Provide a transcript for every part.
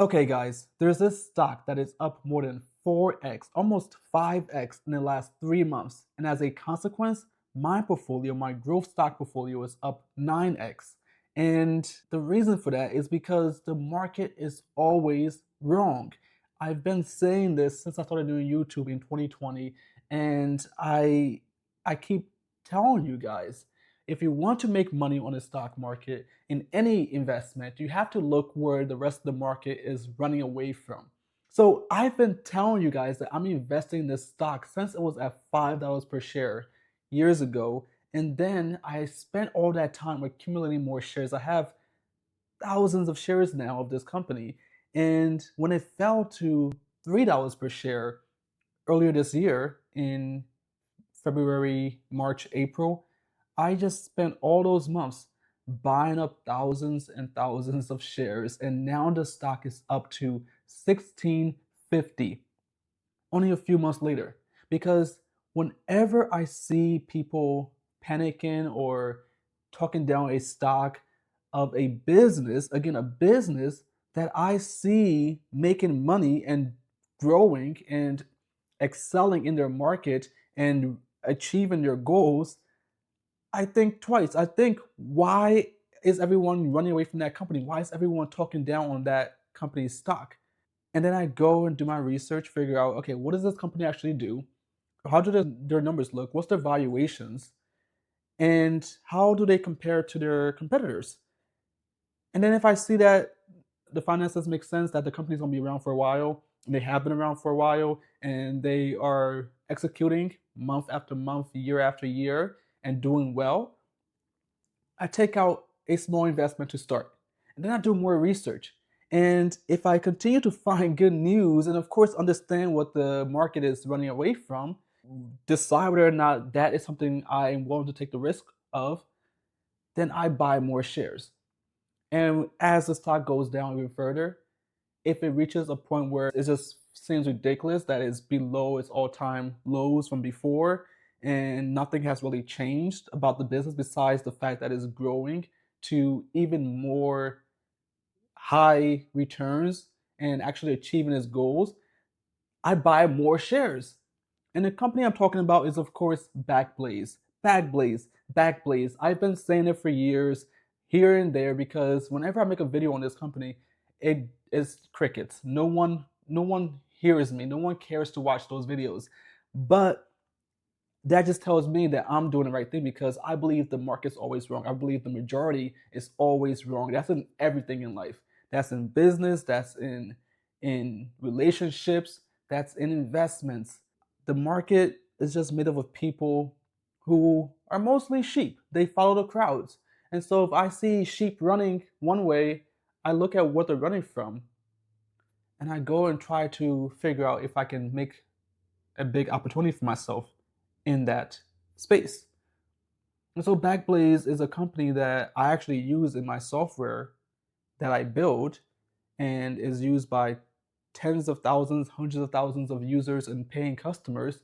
Okay, guys, there's this stock that is up more than 4x, almost 5x in the last 3 months. And as a consequence, my portfolio, my growth stock portfolio, is up 9x. And the reason for that is because the market is always wrong. I've been saying this since I started doing YouTube in 2020, and I keep telling you guys, if you want to make money on the stock market in any investment, you have to look where the rest of the market is running away from. So I've been telling you guys that I'm investing in this stock since it was at $5 per share years ago. And then I spent all that time accumulating more shares. I have thousands of shares now of this company. And when it fell to $3 per share earlier this year in February, March, April, I just spent all those months buying up thousands and thousands of shares, and now the stock is up to 1650 only a few months later. Because whenever I see people panicking or talking down a stock of a business, again, a business that I see making money and growing and excelling in their market and achieving their goals, I think twice. I think, why is everyone running away from that company? Why is everyone talking down on that company's stock? And then I go and do my research, figure out, okay, what does this company actually do? How do their numbers look? What's their valuations? And how do they compare to their competitors? And then if I see that the finances make sense, that the company's gonna be around for a while, and they have been around for a while, and they are executing month after month, year after year, and doing well, I take out a small investment to start. And then I do more research. And if I continue to find good news and, of course, understand what the market is running away from, decide whether or not that is something I am willing to take the risk of, then I buy more shares. And as the stock goes down even further, if it reaches a point where it just seems ridiculous that it's below its all-time lows from before and nothing has really changed about the business besides the fact that it's growing to even more high returns and actually achieving its goals, I buy more shares. And the company I'm talking about is, of course, Backblaze. Backblaze, Backblaze. I've been saying it for years, here and there, because whenever I make a video on this company, it is crickets. No one hears me. No one cares to watch those videos. But that just tells me that I'm doing the right thing, because I believe the market's always wrong. I believe the majority is always wrong. That's in everything in life. That's in business, that's in relationships, that's in investments. The market is just made up of people who are mostly sheep. They follow the crowds. And so if I see sheep running one way, I look at what they're running from and I go and try to figure out if I can make a big opportunity for myself in that space. And so Backblaze is a company that I actually use in my software that I build and is used by tens of thousands, hundreds of thousands of users and paying customers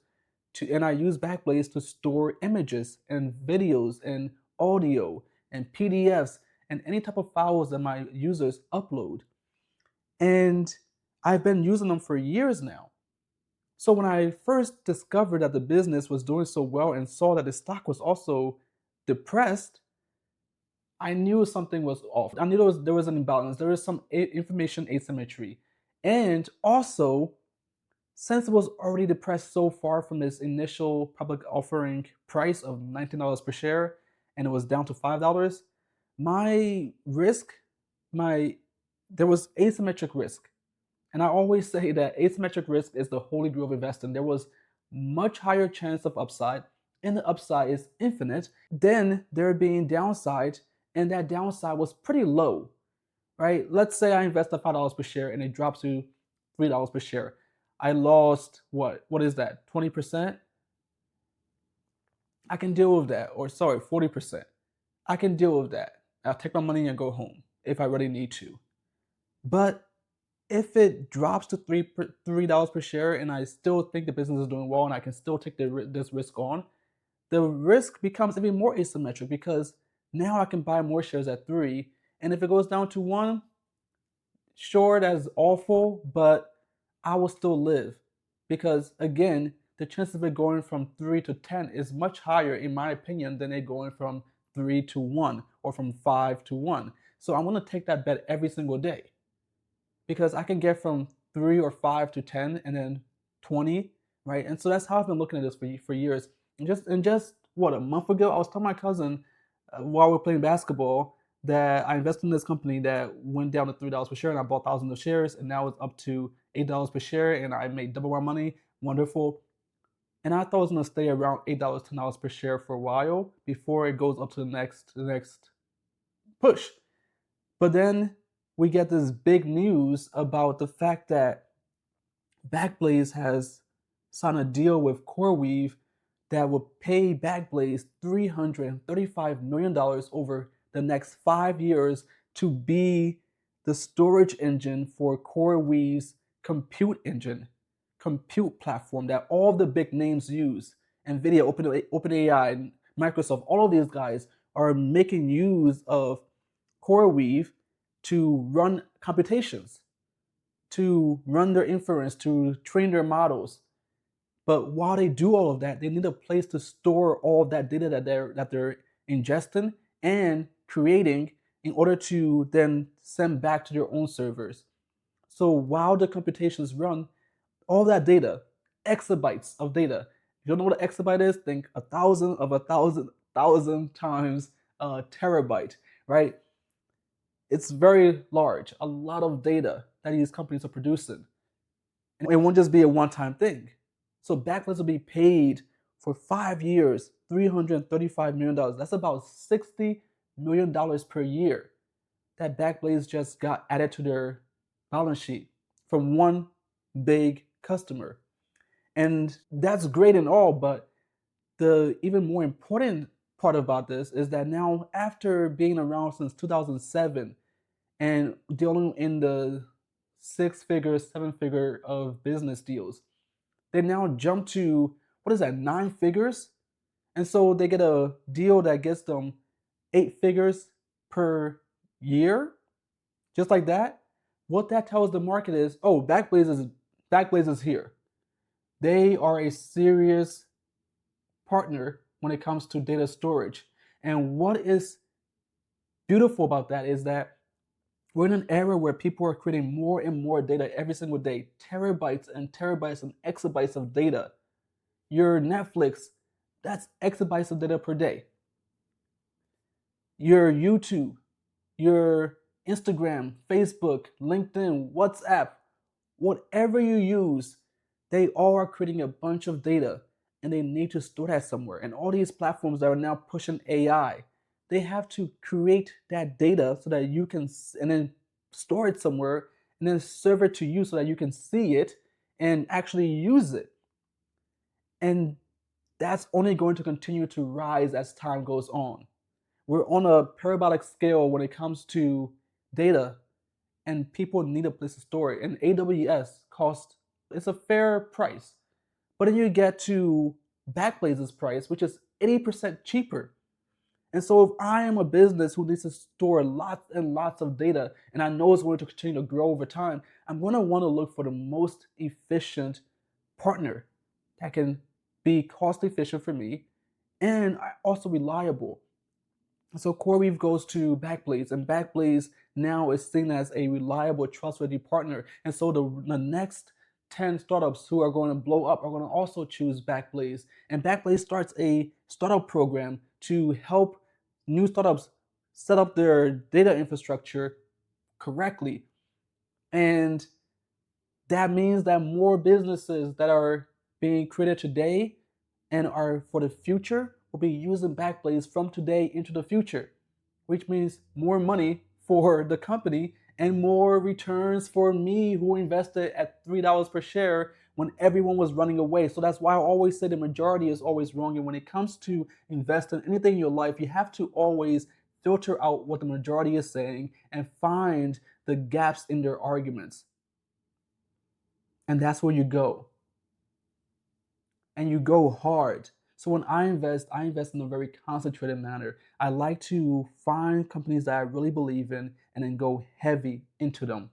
and I use Backblaze to store images and videos and audio and PDFs and any type of files that my users upload. And I've been using them for years now. So when I first discovered that the business was doing so well and saw that the stock was also depressed, I knew something was off. I knew there was an imbalance. There was some information asymmetry. And also, since it was already depressed so far from its initial public offering price of $19 per share and it was down to $5, my risk, my there was asymmetric risk. And I always say that asymmetric risk is the holy grail of investing. There was much higher chance of upside, and the upside is infinite, than there being downside, and that downside was pretty low, right? Let's say I invest at $5 per share and it drops to $3 per share. I lost what? What is that? 20%? I can deal with that. Or sorry, 40%. I can deal with that. I'll take my money and go home if I really need to. But if it drops to $3 per share and I still think the business is doing well and I can still take this risk on, the risk becomes even more asymmetric, because now I can buy more shares at 3, and if it goes down to 1, Sure, that's awful, but I will still live because, again, the chance of it going from 3 to 10 is much higher, in my opinion, than it going from 3 to 1 or from 5 to 1. So I'm going to take that bet every single day because I can get from 3 or 5 to 10 and then 20, right? And so that's how I've been looking at this for years. And just what, a month ago, I was telling my cousin while we were playing basketball that I invested in this company that went down to $3 per share, and I bought thousands of shares, and now it's up to $8 per share, and I made double my money. Wonderful. And I thought it was gonna stay around $8, $10 per share for a while before it goes up to the next push. But then we get this big news about the fact that Backblaze has signed a deal with CoreWeave that will pay Backblaze $335 million over the next 5 years to be the storage engine for CoreWeave's compute engine, compute platform that all the big names use. NVIDIA, OpenAI, Microsoft, all of these guys are making use of CoreWeave to run computations, to run their inference, to train their models. But while they do all of that, they need a place to store all of that data that they're ingesting and creating in order to then send back to their own servers. So while the computations run, all that data, exabytes of data. If you don't know what an exabyte is, think 1,000 of 1,000 times a terabyte, right? It's very large, a lot of data that these companies are producing. And it won't just be a one-time thing. So Backblaze will be paid for 5 years, $335 million. That's about $60 million per year that Backblaze just got added to their balance sheet from one big customer. And that's great and all, but the even more important part about this is that now, after being around since 2007 and dealing in the 6-figure, 7-figure of business deals, they now jump to, what is that, 9 figures? And so they get a deal that gets them 8 figures per year, just like that. What that tells the market is, oh, Backblaze is here. They are a serious partner when it comes to data storage. And what is beautiful about that is that we're in an era where people are creating more and more data every single day, terabytes and terabytes and exabytes of data. Your Netflix, that's exabytes of data per day. Your YouTube, your Instagram, Facebook, LinkedIn, WhatsApp, whatever you use, they all are creating a bunch of data and they need to store that somewhere. And all these platforms that are now pushing AI, they have to create that data so that you can, and then store it somewhere and then serve it to you so that you can see it and actually use it. And that's only going to continue to rise as time goes on. We're on a parabolic scale when it comes to data, and people need a place to store it. And AWS costs, it's a fair price. But then you get to Backblaze's price, which is 80% cheaper. And so if I am a business who needs to store lots and lots of data, and I know it's going to continue to grow over time, I'm going to want to look for the most efficient partner that can be cost efficient for me and also reliable. So CoreWeave goes to Backblaze, and Backblaze now is seen as a reliable, trustworthy partner. And so the next 10 startups who are going to blow up are going to also choose Backblaze. And Backblaze starts a startup program to help new startups set up their data infrastructure correctly. And that means that more businesses that are being created today and are for the future will be using Backblaze from today into the future, which means more money for the company and more returns for me who invested at $3 per share when everyone was running away. So that's why I always say the majority is always wrong. And when it comes to investing anything in your life, you have to always filter out what the majority is saying and find the gaps in their arguments. And that's where you go. And you go hard. So when I invest in a very concentrated manner. I like to find companies that I really believe in and then go heavy into them.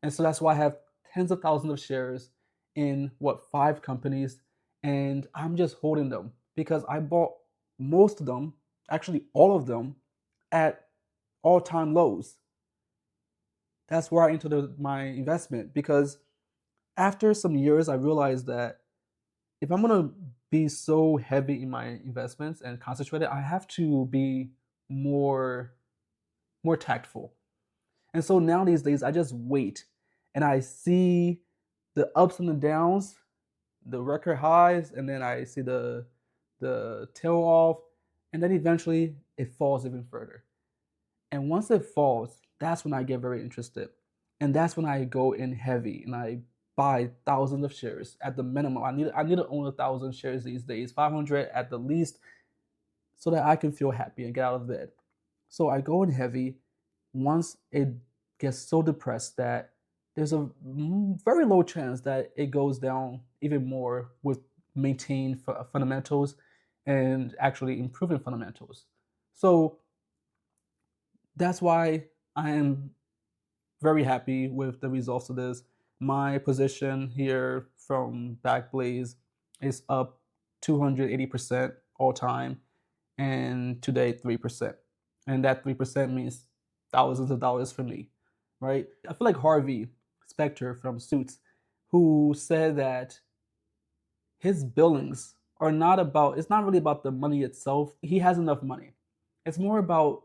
And so that's why I have tens of thousands of shares in what, 5 companies, and I'm just holding them because I bought most of them, actually all of them, at all-time lows. That's where I entered my investment because after some years, I realized that if I'm gonna be so heavy in my investments and concentrated, I have to be more more tactful. And so now these days, I just wait and I see the ups and the downs, the record highs, and then I see the tail off, and then eventually it falls even further. And once it falls, that's when I get very interested. And that's when I go in heavy and I buy thousands of shares at the minimum. I need to own 1,000 shares these days, 500 at the least, so that I can feel happy and get out of bed. So I go in heavy once it gets so depressed that there's a very low chance that it goes down even more with maintained fundamentals and actually improving fundamentals. So that's why I am very happy with the results of this. My position here from Backblaze is up 280% all time, and today 3%. And that 3% means thousands of dollars for me, right? I feel like Harvey Specter from Suits, who said that his billings are not about, it's not really about the money itself. He has enough money. It's more about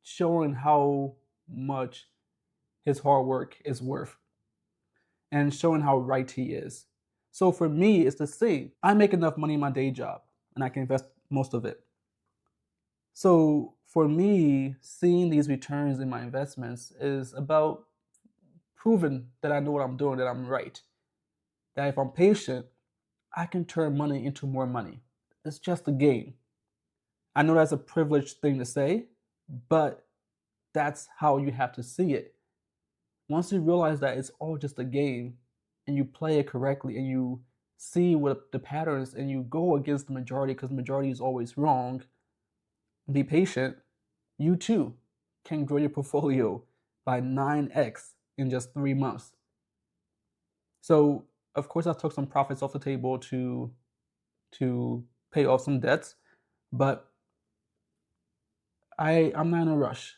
showing how much his hard work is worth and showing how right he is. So for me, it's the same. I make enough money in my day job and I can invest most of it. So for me, seeing these returns in my investments is about proving that I know what I'm doing, that I'm right. That if I'm patient, I can turn money into more money. It's just a game. I know that's a privileged thing to say, but that's how you have to see it. Once you realize that it's all just a game and you play it correctly and you see what the patterns and you go against the majority because the majority is always wrong, be patient, you too can grow your portfolio by 9x in just 3 months. So, of course, I took some profits off the table to pay off some debts, but I'm not in a rush.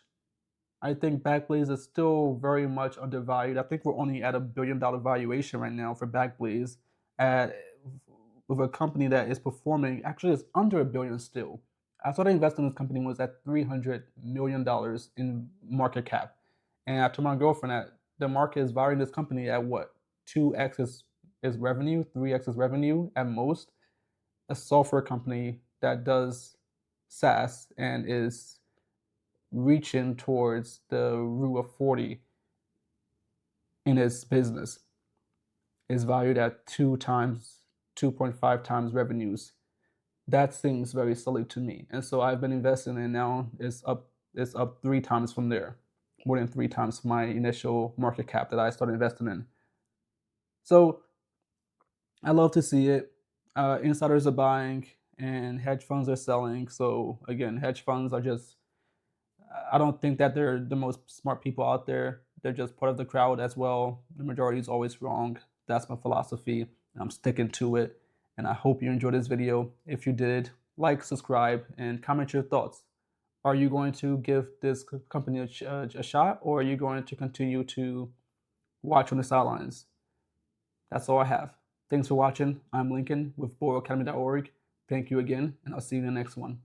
I think Backblaze is still very much undervalued. I think we're only at $1 billion valuation right now for Backblaze, at with a company that is performing, actually it's under a billion still. I started investing in this company was at $300 million in market cap, and I told my girlfriend that the market is valuing this company at what, 2x is revenue, 3x is revenue at most. A software company that does SaaS and is reaching towards the rule of 40 in its business is valued at 2.5 times revenues. That seems very silly to me. And so I've been investing, and now it's up 3 times from there, more than 3 times my initial market cap that I started investing in. So I love to see it. Insiders are buying and hedge funds are selling. So again, hedge funds are just, I don't think that they're the most smart people out there. They're just part of the crowd as well. The majority is always wrong. That's my philosophy, and I'm sticking to it. And I hope you enjoyed this video. If you did, like, subscribe, and comment your thoughts. Are you going to give this company a shot, or are you going to continue to watch on the sidelines? That's all I have. Thanks for watching. I'm Lincoln with BoyleAcademy.org. Thank you again, and I'll see you in the next one.